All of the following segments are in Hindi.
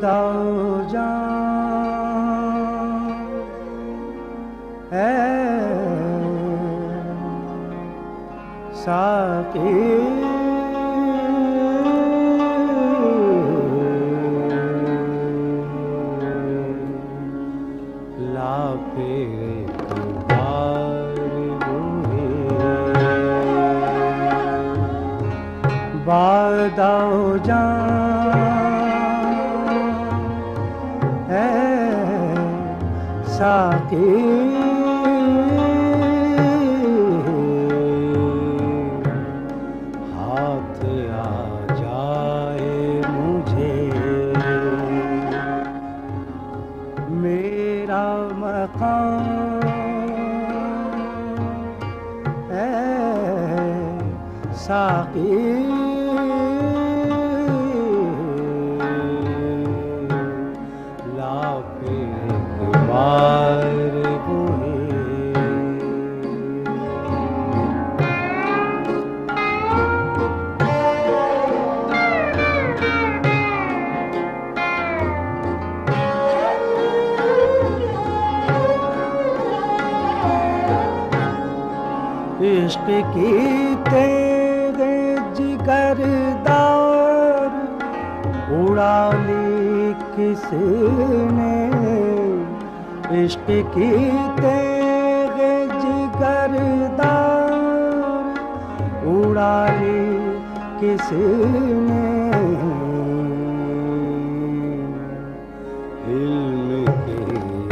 दाओ जान है साकी ला फिर बादाओ जान है साकी हाथ आ जाए मुझे मेरा मकाम है साकी इश्क की तेरे जिगरदार उड़ा ली किसने इश्क की तेरे जिगरदार उड़ा ली किसने इल्म के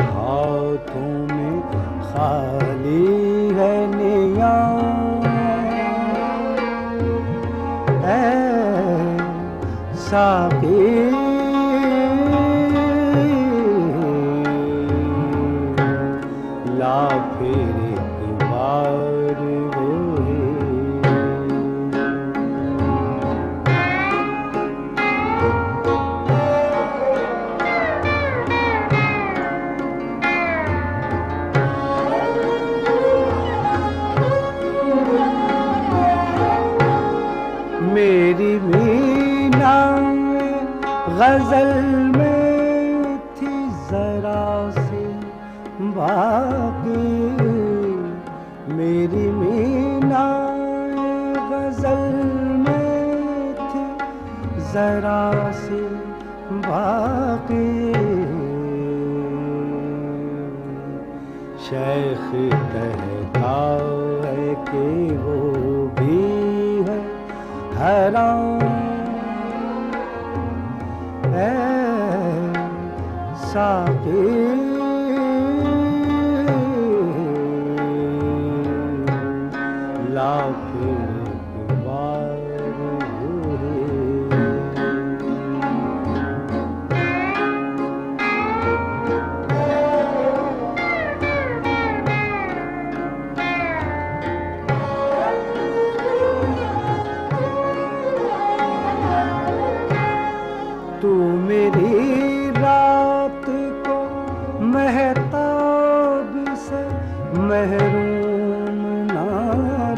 हाथों में खाली है नियां है साकी ला फिर एक बार मेरी मीना गजल में थी जरा सी बाकी मेरी मीना गजल में थी जरा सी बाकी शेख कहता है कि वो भी है हैरान है साकी ला फिर एक बार तू मेरी रात को महताब से महरूम ना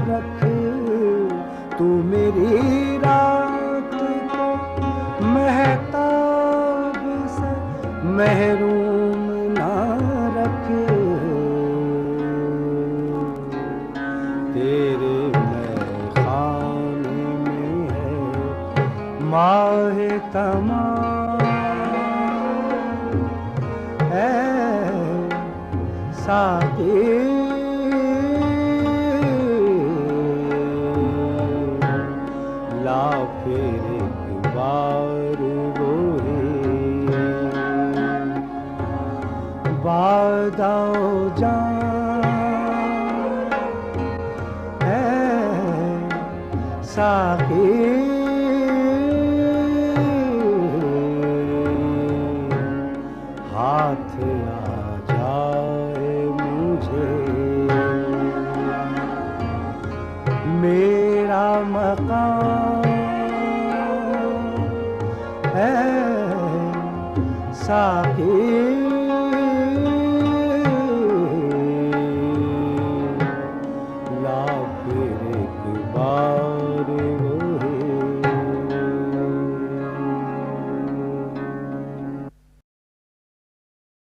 रख तू मेरी रात को महताब से महरूम ना रख तेरे खाने में है माह तमाम है साकी ला फिर एक बार बादाओ जान है साकी